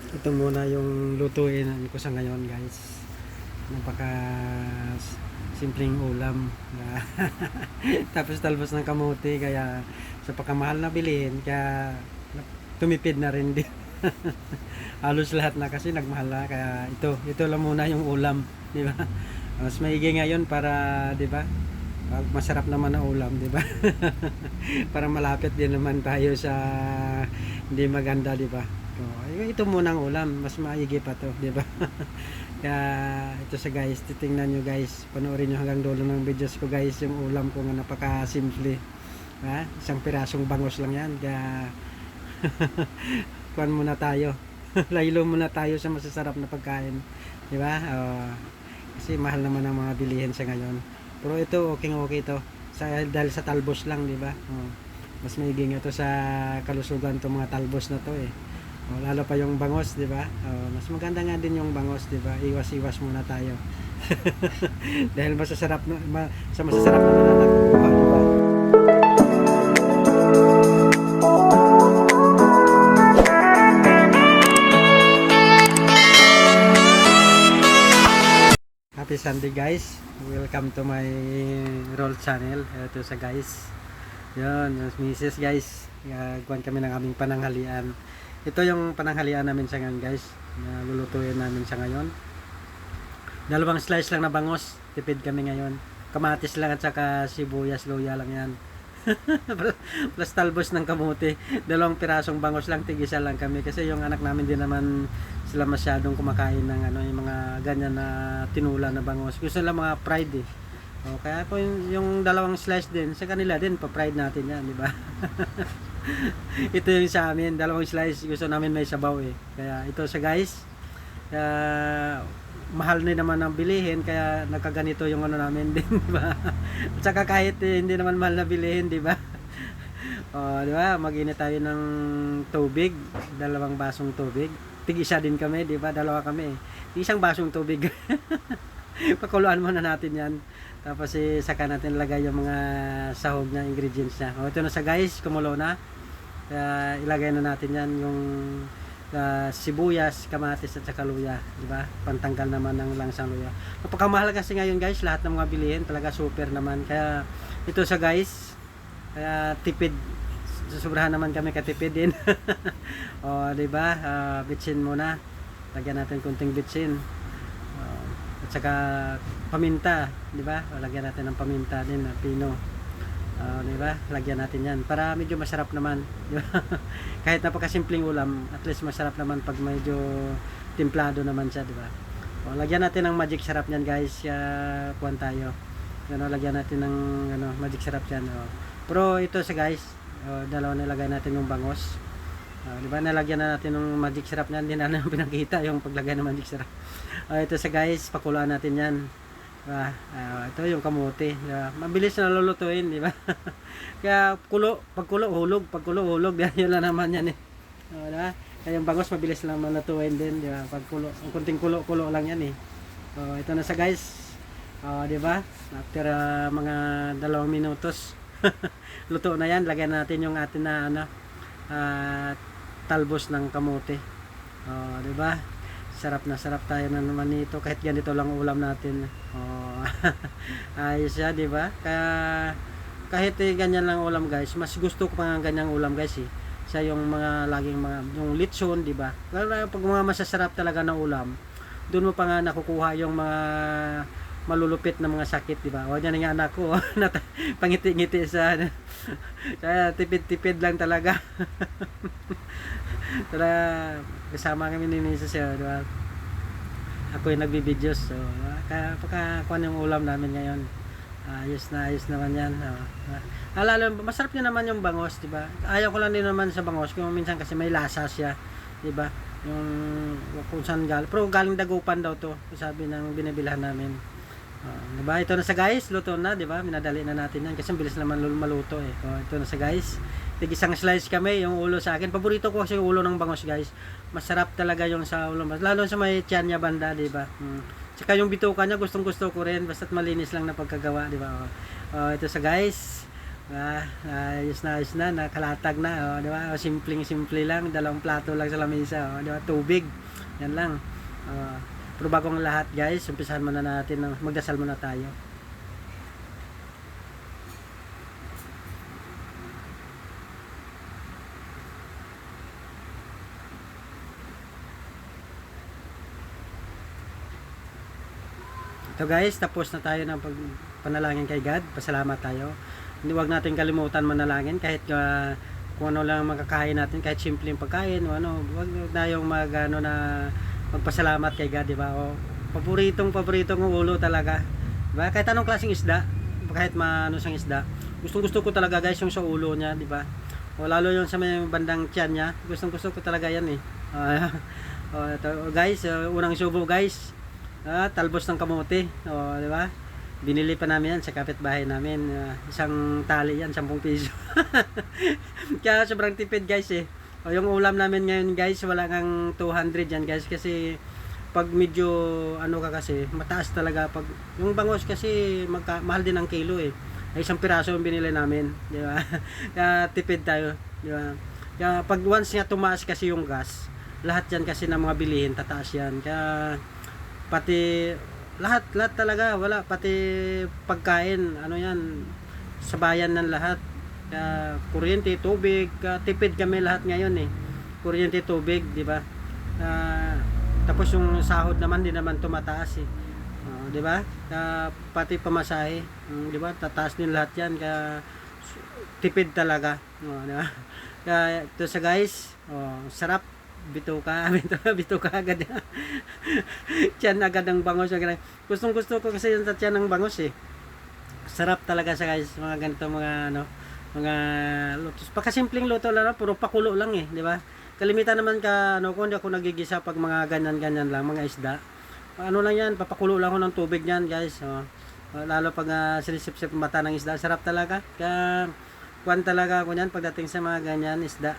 Ito muna yung lutuin ko sa ngayon, guys. Napaka simpleng ulam. Tapos talbos ng kamote, kaya sa pagkamahal na bilhin, kaya tumipid na rin din. Halos lahat na kasi nagmahal na, kaya ito lang muna yung ulam, di ba? Mas maigi ngayon para, di ba? Masarap naman ang ulam, di ba? Para malapit din naman tayo sa hindi maganda, di ba? Ito muna ang ulam, mas maigi pa to, di ba? Kaya ito sa guys, titingnan nyo guys, panoorin nyo hanggang dulo ng videos ko guys, yung ulam ko nga napaka-simple. Ha? Isang pirasong bangos lang yan, kaya kuhan muna tayo. Laylo muna tayo sa masasarap na pagkain, di ba? Kasi mahal naman ang mga bilihin sa ngayon. Pero ito okay to. Dahil sa talbos lang, di ba? Mas maigi nga to sa kalusugan to mga talbos na to eh. Lalo pa yung bangos, di ba? Mas maganda nga din yung bangos, di ba? Iwas-iwas muna tayo. Dahil masasarap sa masasarap naman na nakukuha, di ba? Happy Sunday guys. Welcome to my roll channel. Ito sa guys. Yan, yung misis guys. Gagawin kami ng aming pananghalian. Ito yung pananghalian namin sa ngayon guys. Lulutuin namin sa ngayon. Dalawang slice lang na bangos. Tipid kami ngayon. Kamatis lang at saka sibuyas, luya lang yan. Plus talbos ng kamote. Dalawang pirasong bangos lang, tigisa lang kami. Kasi yung anak namin din naman sila masyadong kumakain ng yung mga ganyan na tinula na bangos. Gusto nila mga fried eh. Kaya po yung dalawang slice din sa kanila din, pa-fried natin yan, di ba? Ito yung sa amin, dalawang slice, gusto namin may sabaw eh. Kaya ito sa guys, mahal na naman ang bilihin, kaya nagkaganito yung ano namin din, di ba? At saka kahit hindi naman mahal na bilihin, di ba? Di ba? Mag-init tayo ng tubig, dalawang basong tubig. Tig-isa din kami, di ba? Dalawa kami eh. Isang basong tubig. Pakuluan muna natin yan. Tapos saka natin lagay yung mga sahog na ingredients niya. Ito na sa guys, kumulo na. Ilagay na natin yan yung sibuyas, kamatis at saka luya, di ba? Pantanggal naman ng langsang luya. Napakamahal kasi ngayon guys, lahat ng mga bilihin talaga super naman. Kaya ito sa guys, kaya tipid. Sobrahan naman kami katipid din. Di ba? Bitsin muna. Lagyan natin kunting bitsin. At saka paminta, di ba? Lagyan natin ng paminta din na pino. Di ba? Lagyan natin 'yan para medyo masarap naman, di ba? Kahit napakasimpleng ulam, at least masarap naman pag medyo templado naman siya, di ba? Lagyan natin ng magic sarap niyan, guys. Kuwan tayo. Lagyan natin ng magic sarap diyan. Pero ito sa guys, dalawa nilagay natin yung bangos. Di ba? Nalagyan na natin ng magic syrup niyan, din na pinakita yung paglagay ng magic syrup. Ito sa guys, pakuluan natin 'yan. Ito yung kamote. Mabilis na lulutuin, di ba? Kaya pagkulo hulog, yun lang naman 'yan eh. Diba? Kaya yung bangos mabilis lang malutuin din, di ba? Pagkulo, kunting kulo lang 'yan eh. Ito na sa guys. Di ba? After mga 2 minutos, luto na 'yan. Lagyan natin yung atin na talbos ng kamote. Di ba? Sarap na sarap tayo na naman nito kahit ganito lang ulam natin. Ayos siya, di ba? Kaya kahit ganyan lang ulam guys, mas gusto ko pa nga ganyang ulam guys eh. Sa yung mga laging mga yung lechon, di ba? Pag mga masasarap talaga na ulam, doon mo pa nga nakukuha yung mga malulupit na mga sakit, di ba? Yan ang anak ko, pangiti-ngiti sa kaya tipid-tipid lang talaga. Tara, kasama kami ni Mrs. di ba? Ako yung nagbibidyo's. Kaya pagkakuan yung ulam namin ngayon. Ayos naman yan. Lalo, masarap din naman yung bangos, di ba? Ayaw ko lang din naman sa bangos kung minsan kasi may lasa siya, di ba? Yung kung saan galing. Pero galing Dagupan daw to, sabi ng binibilhan namin. Diba? Ito na sa guys, luto na, diba? Minadali na natin yan kasi bilis naman maluto eh. Ito na sa guys. Tig-isang slice kami, yung ulo sa akin. Paborito ko kasi yung ulo ng bangos, guys. Masarap talaga yung sa ulo. Lalo sa may tiyan niya banda, diba? Tsaka yung bituka niya, gustong-gusto ko rin. Basta't malinis lang na pagkagawa, diba? Ito sa guys. Ayos na, nakalatag na, di ba? Simple lang, dalawang plato lang sa lamesa, di ba? Tubig, yan lang. Pero bago ang lahat, guys, umpisahan muna natin, magdasal muna tayo. So guys, tapos na tayo ng panalangin kay God. Pasalamat tayo. Hindi, wag natin kalimutan manalangin kahit kung ano lang makakain natin, kahit simpleng pagkain o ano, wag tayong magpasalamat kay God, di ba? O paboritong ulo talaga. Di ba? Kahit anong klaseng isda, kahit maano sang isda. Gusto ko talaga guys yung sa ulo niya, di ba? O lalo yung sa may bandang tiyan niya. Gusto ko talaga yan eh. Guys, unang subo guys. Talbos ng kamote, di ba? Binili pa namin yan sa kapitbahay namin, isang tali yan, 10 piso. Kaya sobrang tipid guys eh. Yung ulam namin ngayon guys, wala kang 200 yan guys, kasi pag medyo ano ka kasi, mataas talaga pag yung bangos kasi mahal din ang kilo eh. Ay, isang piraso yung binili namin, di ba? Kaya tipid tayo, di ba? Kaya pag once nga tumaas kasi yung gas, lahat yan kasi ng mga bilihin tataas yan. Kaya pati lahat talaga wala, pati pagkain ano yan, sa bayan ng lahat. Kuryente, tubig, tipid kami lahat ngayon eh, kuryente, tubig, di ba? Tapos yung sahod naman di naman tumataas eh, di ba? Pati pamasahe, di ba, tataas din lahat yan. Kaya tipid talaga, di ba? Kaya ito sa guys, sarap. Bituka agad. Tiyan agad ng bangos. Gusto ko kasi yung tiyan ng bangos eh. Sarap talaga sa guys, mga ganito mga luto. Pagkasimpleng luto lang, puro pakulo lang eh, di ba? Kalimitan naman kung hindi ako nagigisa pag mga ganyan lang, mga isda. Ano lang yan, papakulo lang ako ng tubig niyan guys. Lalo pag sinisip-sip mata ng isda, sarap talaga. Kaya kuwan talaga ako niyan pagdating sa mga ganyan isda.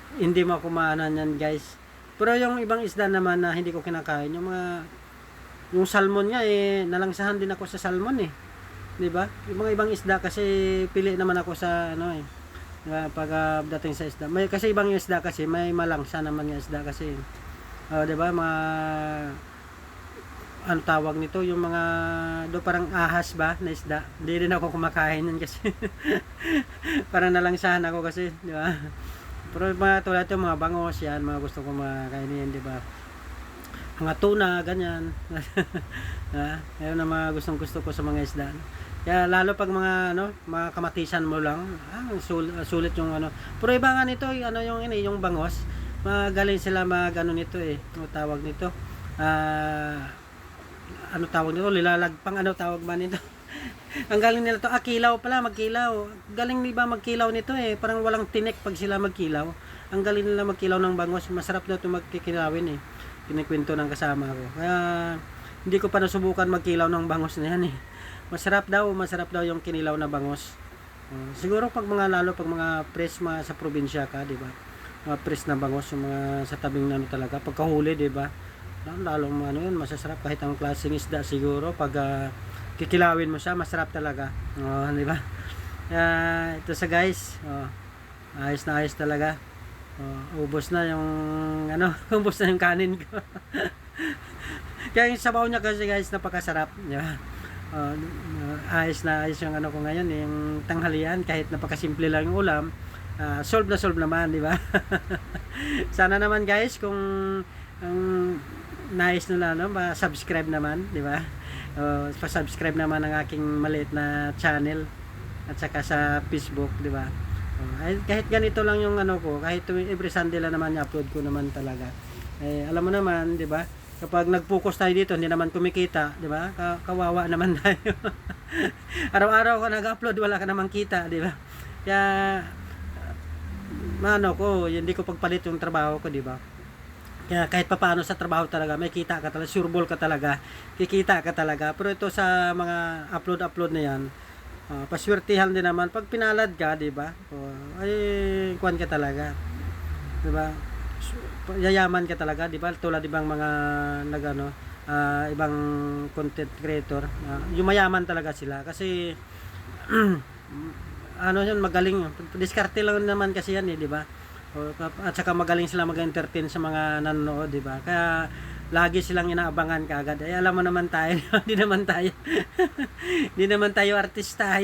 Hindi mo kumaanan yan guys. Pero yung ibang isda naman na hindi ko kinakain, yung salmon nga eh, nalangsahan din ako sa salmon eh, di ba? Yung mga ibang isda kasi pili naman ako sa ano eh, diba? Pag dating sa isda, kasi ibang isda kasi may malangsa naman yung isda kasi, di ba? Ano tawag nito, yung mga parang ahas ba na isda, hindi rin ako kumakain yan kasi parang nalangsahan ako kasi, di ba? Pero mga tulad ito, mga bangos yan, mga gusto ko makainin, di ba? Mga tuna, ganyan. Ayun ang mga gusto ko sa mga isda. Kaya lalo pag mga mga kamatisan mo lang, sulit yung ano. Pero iba nga nito, yung bangos, magaling sila nito eh. Ano tawag nito? Ano tawag nito? Lilalagpang, ano tawag ba nito? Ang galing nila to, kilaw pala, magkilaw. Galing di ba magkilaw nito eh, parang walang tinik pag sila magkilaw. Ang galing nila magkilaw ng bangos, masarap daw ito magkikilawin eh. Kinikwento ng kasama ko. Kaya hindi ko pa nasubukan magkilaw ng bangos na yan eh. Masarap daw yung kinilaw na bangos. Siguro pag lalo pag mga press sa probinsya ka, di ba? Mga press na bangos, yung mga sa tabing talaga, pagkahuli, di ba? Lalong yun, masasarap kahit ang klaseng isda siguro pag kikilawin mo siya, masarap talaga. Di ba? Ito sa guys. Ayos talaga. Ubos na yung ubos na yung kanin ko. Kaya yung sabaw niya kasi guys, napakasarap. Di ba? Ayos yung ko ngayon, yung tanghalian, kahit napakasimple lang yung ulam. Solve naman, di ba? Sana naman guys, kung nais na pa-subscribe naman, di ba? Pa-subscribe naman ang aking maliit na channel at saka sa Facebook, di ba? Kahit ganito lang yung ko, kahit every Sunday lang naman i-upload ko naman talaga. Alam mo naman, di ba? Kapag nag-focus tayo dito, hindi naman kumikita, di ba? Kawawa naman tayo. Araw-araw ka nag-upload, wala ka namang kita, di ba? Kaya hindi ko pagpalit yung trabaho ko, di ba? Kaya kahit papaano sa trabaho talaga, may kita ka talaga, sureball ka talaga, kikita ka talaga. Pero ito sa mga upload na yan, paswertihan din naman. Pag pinalad ka, di ba? Kuwan ka talaga. Di ba? Yayaman ka talaga, di ba? Tulad ibang mga ibang content creator, yung mayaman talaga sila. Kasi ano yun, magaling. Diskarte lang naman kasi yan di ba? At saka magaling sila mag-entertain sa mga nanonood, di ba? Kaya lagi silang inaabangan kaagad. Ay, alam mo naman tayo, hindi naman tayo, hindi naman tayo artista,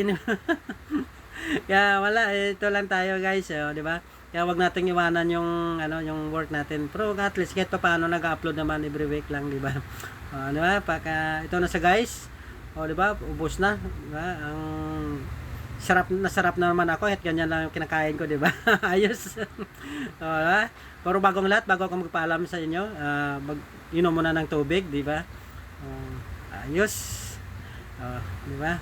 Kaya wala, ito lang tayo guys, di ba? Kaya wag nating iwanan yung yung work natin. Pero at least kahit pa paano nag-upload naman every week lang, di ba? Di ba? Pagka ito na sa guys. Di ba? Ubos na, di ba? Ang sarap na naman ako, at ganyan lang yung kinakain ko, di ba? Ayos. Diba? Pero bagong lahat, bago ako magpaalam sa inyo, inom muna ng tubig, di ba? Ayos. Di ba?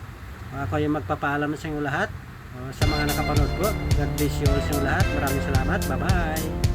Ako yung magpapaalam sa inyo lahat. Sa mga nakapanood ko, God bless you all sa lahat. Maraming salamat. Bye-bye.